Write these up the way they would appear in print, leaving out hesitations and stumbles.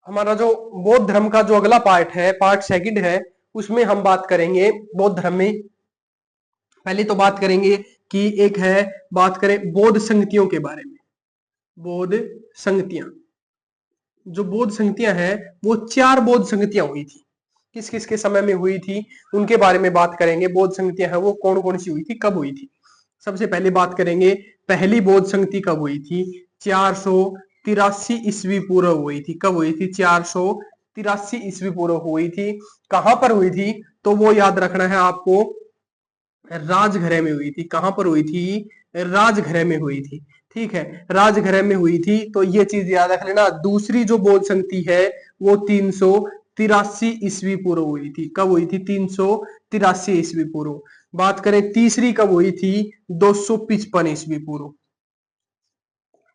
हमारा जो बौद्ध धर्म का जो अगला पार्ट है, पार्ट सेकंड है, उसमें हम बात करेंगे बौद्ध धर्म में। पहले तो बात करेंगे कि एक है, बात करें बौद्ध संगतियों के बारे में। बौद्ध संगतियां, जो बौद्ध संगतियां हैं वो 4 बौद्ध संगतियां हुई थी। किस किस के समय में हुई थी उनके बारे में बात करेंगे। बौद्ध संगतियां हैं वो कौन कौन सी हुई थी, कब हुई थी। सबसे पहले बात करेंगे पहली बौद्ध संगति कब हुई थी। 483 ईस्वी पूर्व हुई थी। कब हुई थी? 483 ईस्वी पूर्व हुई थी। कहां पर हुई थी? तो वो याद रखना है आपको, राजघरे में हुई थी। कहां पर हुई थी? राजघरे में हुई थी। ठीक है, राजघरे में हुई थी। तो ये चीज याद रख लेना। दूसरी जो बौद्ध संगति है वो 383 ईस्वी पूर्व हुई थी। कब हुई थी? 383 ईस्वी पूर्व। बात करें तीसरी कब हुई थी? 255 ईस्वी पूर्व।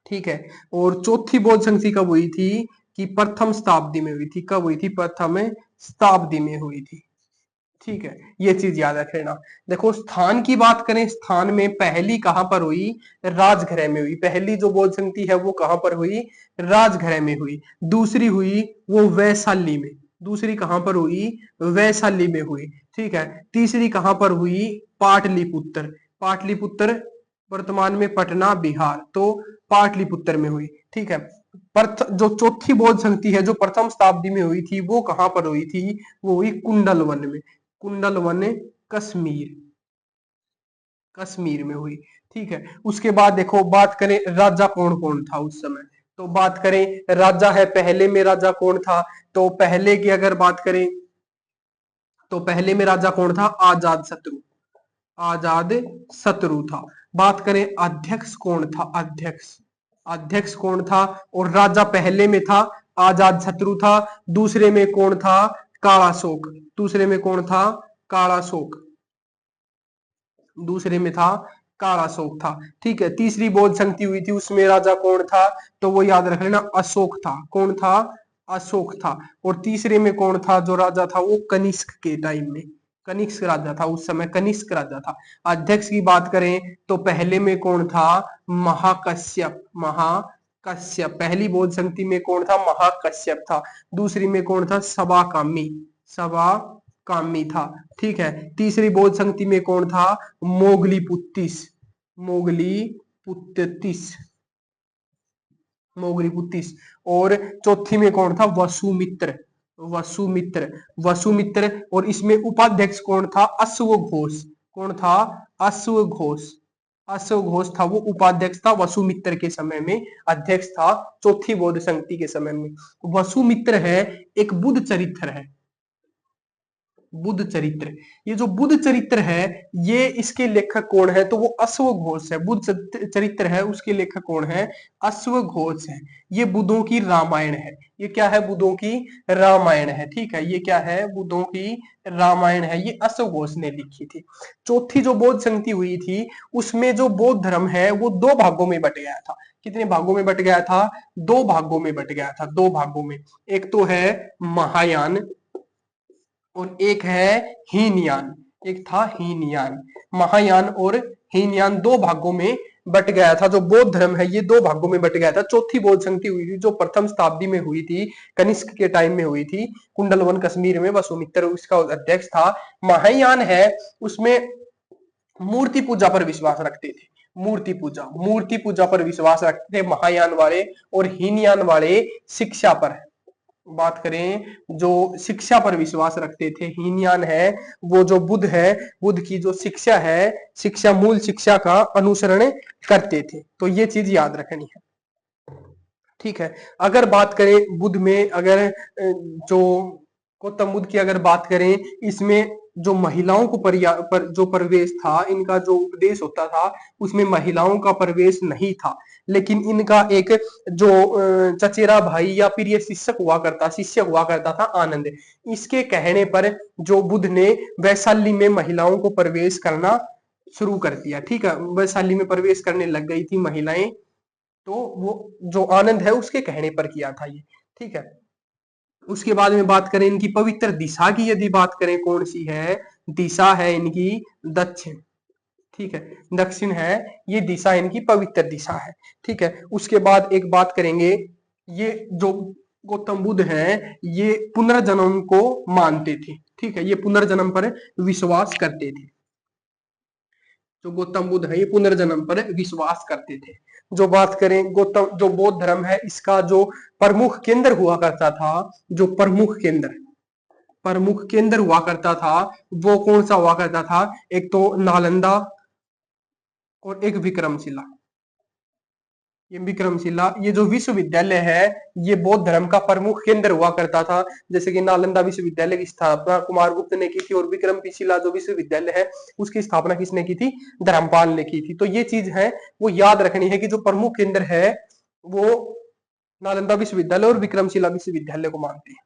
ठीक है, और चौथी बौद्ध संगति कब हुई थी? कि प्रथम शताब्दी में हुई थी। कब हुई थी? प्रथम शताब्दी में हुई थी। ठीक है, ये चीज याद रख लेना। देखो स्थान की बात करें, स्थान में पहली कहां पर हुई? राजघरे में हुई। पहली जो बौद्ध संगति है वो कहां पर हुई? राजघरे में हुई। दूसरी हुई वो वैशाली में। दूसरी कहां पर हुई? वैशाली में हुई। ठीक है, तीसरी कहां पर हुई? पाटलिपुत्र। पाटलिपुत्र वर्तमान में पटना बिहार, तो पाटलिपुत्र में हुई। ठीक है, जो चौथी बौद्ध संगति है जो प्रथम शताब्दी में हुई थी वो कहां पर हुई थी? वो हुई कुंडल वन में। कुंडल वन कश्मीर, कश्मीर में हुई। ठीक है, उसके बाद देखो बात करें राजा कौन कौन था उस समय। तो बात करें राजा है, पहले में राजा कौन था? तो पहले की अगर बात करें तो पहले में राजा कौन था? आजाद शत्रु। आजाद शत्रु था। बात करें अध्यक्ष कौन था? अध्यक्ष, अध्यक्ष कौन था? और राजा पहले में था आजाद शत्रु था। दूसरे में कौन था? कालाशोक। दूसरे में कौन था? कालाशोक। दूसरे में था कालाशोक था। ठीक है, तीसरी बौद्ध संगति हुई थी उसमें राजा कौन था? तो वो याद रख लेना, अशोक था। कौन था? अशोक था। और तीसरे में कौन था जो राजा था? वो कनिष्क के टाइम में, कनिष्क राजा था उस समय, कनिष्क राजा था। अध्यक्ष की बात करें तो पहले में कौन था? महाकश्यप। महाकश्यप पहली बौद्ध संगति में कौन था? महाकश्यप था। दूसरी में कौन था? सवाकामी। सवा कामी था। ठीक है, तीसरी बौद्ध संगति में कौन था? मोगली पुत्तिस। मोगली पुत्तिस, मोगली पुत्तिस। और चौथी में कौन था? वसुमित्र। वसुमित्र, वसुमित्र। और इसमें उपाध्यक्ष कौन था? अश्वघोष। कौन था? अश्वघोष। अश्वघोष था वो उपाध्यक्ष था वसुमित्र के समय में, अध्यक्ष था चौथी बौद्ध संगति के समय में। वसुमित्र है एक बुद्ध चरित्र है, बुद्ध चरित्र। ये जो बुद्ध चरित्र है ये इसके लेखक कौन है? तो वो अश्वघोष है। बुद्ध चरित्र है उसके लेखक कौन है? अश्वघोष है। ये बुद्धों की रामायण है। ये क्या है? बुद्धों की रामायण है। ठीक है, ये क्या है? बुद्धों की रामायण है। ये अश्वघोष ने लिखी थी। चौथी जो बौद्ध संगति हुई थी उसमें जो बौद्ध धर्म है वो 2 भागों में बट गया था। कितने भागों में बट गया था? 2 भागों में बट गया था। 2 भागों में, एक तो है महायान और एक है हीनयान। एक था हीनयान। महायान और हीनयान 2 भागों में बट गया था। जो बौद्ध धर्म है ये 2 भागों में बट गया था। चौथी बौद्ध संगति हुई थी जो प्रथम शताब्दी में हुई थी, कनिष्क के टाइम में हुई थी, कुंडलवन कश्मीर में। वसुमित्र उसका अध्यक्ष था। महायान है उसमें मूर्ति पूजा पर विश्वास रखते थे। मूर्ति पूजा, मूर्ति पूजा पर विश्वास रखते थे महायान वाले। और हीनयान वाले शिक्षा पर, बात करें जो शिक्षा पर विश्वास रखते थे। हीनयान है वो जो बुद्ध है, बुद्ध की जो शिक्षा है, शिक्षा मूल शिक्षा का अनुसरण करते थे। तो ये चीज याद रखनी है। ठीक है, अगर बात करें बुद्ध में, अगर जो गौतम बुद्ध की अगर बात करें, इसमें जो महिलाओं को जो प्रवेश था, इनका जो उपदेश होता था उसमें महिलाओं का प्रवेश नहीं था। लेकिन इनका एक जो चचेरा भाई या फिर ये शिष्य हुआ करता था आनंद, इसके कहने पर जो बुद्ध ने वैशाली में महिलाओं को प्रवेश करना शुरू कर दिया। ठीक है, वैशाली में प्रवेश करने लग गई थी महिलाएं। तो वो जो आनंद है उसके कहने पर किया था ये। ठीक है, उसके बाद में बात करें इनकी पवित्र दिशा की, यदि बात करें कौन सी है दिशा, है इनकी दक्षिण। ठीक है, दक्षिण है ये दिशा, इनकी पवित्र दिशा है। ठीक है, उसके बाद एक बात करेंगे, ये जो गौतम बुद्ध हैं ये पुनर्जन्म को मानते थे। ठीक है, ये पुनर्जन्म पर विश्वास करते थे। जो गौतम बुद्ध है ये पुनर्जन्म पर विश्वास करते थे। जो बात करें गौतम जो बौद्ध धर्म है इसका जो प्रमुख केंद्र हुआ करता था, जो प्रमुख केंद्र हुआ करता था वो कौन सा हुआ करता था? एक तो नालंदा और एक विक्रमशिला। ये विक्रमशिला ये जो विश्वविद्यालय है ये बौद्ध धर्म का प्रमुख केंद्र हुआ करता था। जैसे कि नालंदा विश्वविद्यालय की स्थापना कुमारगुप्त ने की थी और विक्रमशिला जो विश्वविद्यालय है उसकी स्थापना किसने की थी? धर्मपाल ने की थी। तो ये चीज है वो याद रखनी है कि जो प्रमुख केंद्र है वो नालंदा विश्वविद्यालय और विक्रमशिला विश्वविद्यालय को मानते हैं।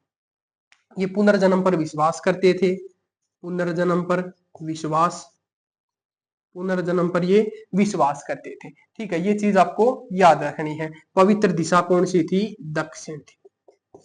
ये पुनर्जन्म पर विश्वास करते थे। पुनर्जन्म पर विश्वास, पुनर्जन्म पर ये विश्वास करते थे। ठीक है, ये चीज आपको याद रखनी है। पवित्र दिशा कौन सी थी? दक्षिण थी।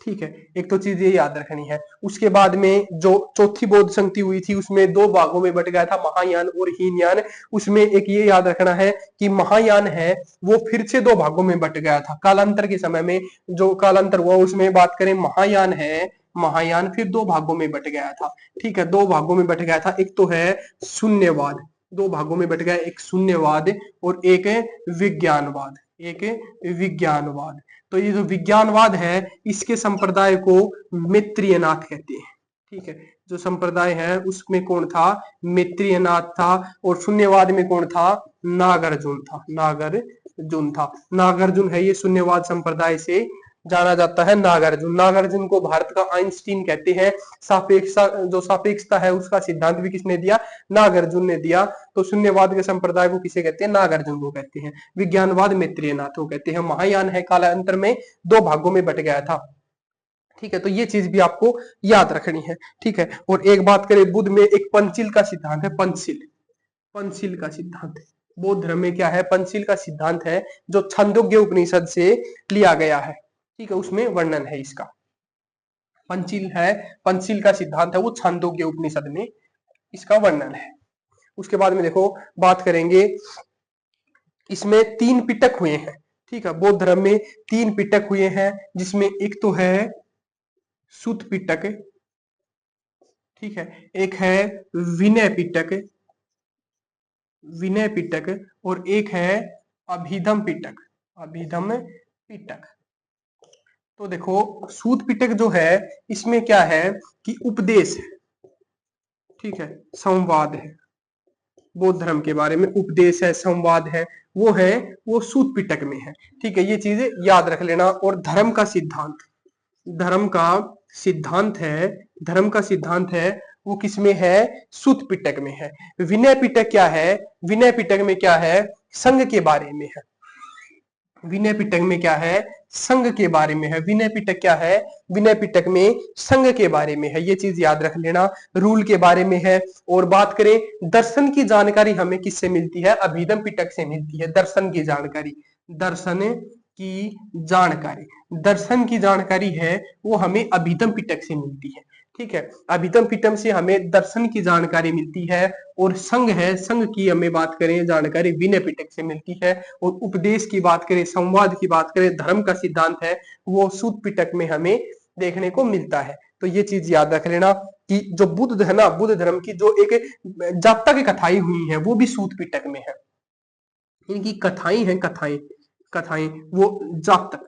ठीक है, एक तो चीज ये याद रखनी है। उसके बाद में जो चौथी बौद्ध संगति हुई थी उसमें दो भागों में बट गया था, महायान और हीनयान। उसमें एक ये याद रखना है कि महायान है वो फिर से दो भागों में बट गया था। कालांतर के समय में जो कालांतर हुआ उसमें बात करें महायान है, महायान फिर दो भागों में बट गया था। ठीक है, दो भागों में बट गया था। एक तो है शून्यवाद, दो भागों में बट गया, एक शून्यवाद और एक विज्ञानवाद, एक विज्ञानवाद। तो ये जो विज्ञानवाद है इसके संप्रदाय को मैत्रेयनाथ कहते हैं। ठीक है, जो संप्रदाय है उसमें कौन था? मैत्रेयनाथ था। और शून्यवाद में कौन था? नागार्जुन था, नागार्जुन था। नागार्जुन है ये शून्यवाद संप्रदाय से जाना जाता है। नागार्जुन, नागार्जुन को भारत का आइंस्टीन कहते हैं। सापेक्षता है उसका सिद्धांत भी किसने दिया? नागार्जुन ने दिया। तो शून्यवाद के संप्रदाय को किसे कहते हैं? नागार्जुन को कहते हैं। विज्ञानवाद मैत्रेयनाथ को कहते हैं। महायान है कालांतर में दो भागों में बट गया था। ठीक है, तो ये चीज भी आपको याद रखनी है। ठीक है, और एक बात करें बुद्ध में एक पंचशील का सिद्धांत है। पंचशील का सिद्धांत बौद्ध धर्म में क्या है? पंचशील का सिद्धांत है जो छांदोग्य उपनिषद से लिया गया है। ठीक है, उसमें वर्णन है इसका। पंचशील है, पंचशील का सिद्धांत है वो छांदोग्य उपनिषद में इसका वर्णन है। उसके बाद में देखो बात करेंगे इसमें तीन पिटक हुए हैं। ठीक है, बौद्ध धर्म में तीन पिटक हुए हैं जिसमें एक तो है सुत पिटक, ठीक है, एक है विनय पिटक, विनय पिटक और एक है अभिधम पिटक, अभिधम पिटक। तो देखो सूत पिटक जो है इसमें क्या है कि उपदेश है। ठीक है, संवाद है, बौद्ध धर्म के बारे में उपदेश है, संवाद है, वो है वो सूत पिटक में है। ठीक है, ये चीजें याद रख लेना। और धर्म का सिद्धांत, धर्म का सिद्धांत है, धर्म का सिद्धांत है वो किसमें है? सूत पिटक में है। विनय पिटक क्या है? विनय पिटक में क्या है? संघ के बारे में है। विनय पिटक में क्या है? संघ के बारे में है। विनय पिटक क्या है? विनय पिटक में संघ के बारे में है। ये चीज याद रख लेना, रूल के बारे में है। और बात करें दर्शन की जानकारी हमें किससे मिलती है? अभिधम पिटक से मिलती है। दर्शन की जानकारी, दर्शन की जानकारी, दर्शन की जानकारी है वो हमें अभिधम पिटक से मिलती है। ठीक है, अभिधम पिटक से हमें दर्शन की जानकारी मिलती है। और संघ है, संघ की हमें बात करें जानकारी विनय पिटक से मिलती है। और उपदेश की बात करें, संवाद की बात करें, धर्म का सिद्धांत है वो सूत पिटक में हमें देखने को मिलता है। तो ये चीज याद रख लेना कि जो बुद्ध है ना, बुद्ध धर्म की जो एक जातक कथाएं हुई है वो भी सूत पिटक में है। इनकी कथाएं हैं, कथाएं, कथाएं वो जातक,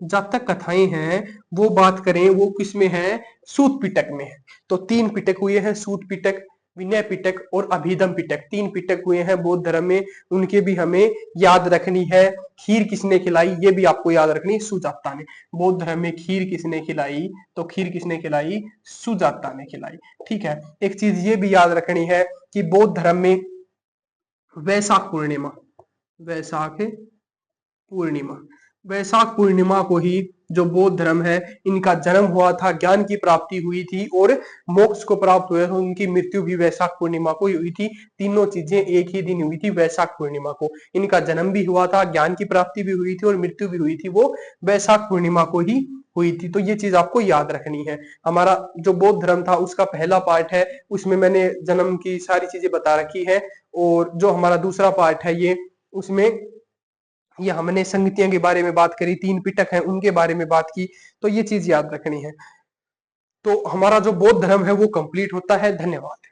जातक कथाएं हैं वो बात करें वो किसमें है? सूत पिटक में है। तो तीन पिटक हुए हैं, सूत पिटक, विनय पिटक और अभिधम पिटक, तीन पिटक हुए हैं बौद्ध धर्म में। उनके भी हमें याद रखनी है। खीर किसने खिलाई? ये भी आपको याद रखनी है, सुजाता ने। बौद्ध धर्म में खीर किसने खिलाई? तो खीर किसने खिलाई? सुजाता ने खिलाई। ठीक है, एक चीज ये भी याद रखनी है कि बौद्ध धर्म में वैशाख पूर्णिमा, वैशाख पूर्णिमा, वैशाख पूर्णिमा को ही जो बौद्ध धर्म है इनका जन्म हुआ था, ज्ञान की प्राप्ति हुई थी और मोक्ष को प्राप्त हुए थे। उनकी मृत्यु भी वैशाख पूर्णिमा को ही हुई थी। तीनों चीजें एक ही दिन हुई थी, वैशाख पूर्णिमा को। इनका जन्म भी हुआ था, ज्ञान की प्राप्ति भी हुई थी और मृत्यु भी हुई थी, वो वैशाख पूर्णिमा को ही हुई थी। तो ये चीज आपको याद रखनी है। हमारा जो बौद्ध धर्म था उसका पहला पार्ट है उसमें मैंने जन्म की सारी चीजें बता रखी है। और जो हमारा दूसरा पार्ट है ये उसमें ये हमने संगतियों के बारे में बात करी, 3 पिटक हैं उनके बारे में बात की, तो ये चीज याद रखनी है। तो हमारा जो बौद्ध धर्म है वो कंप्लीट होता है। धन्यवाद।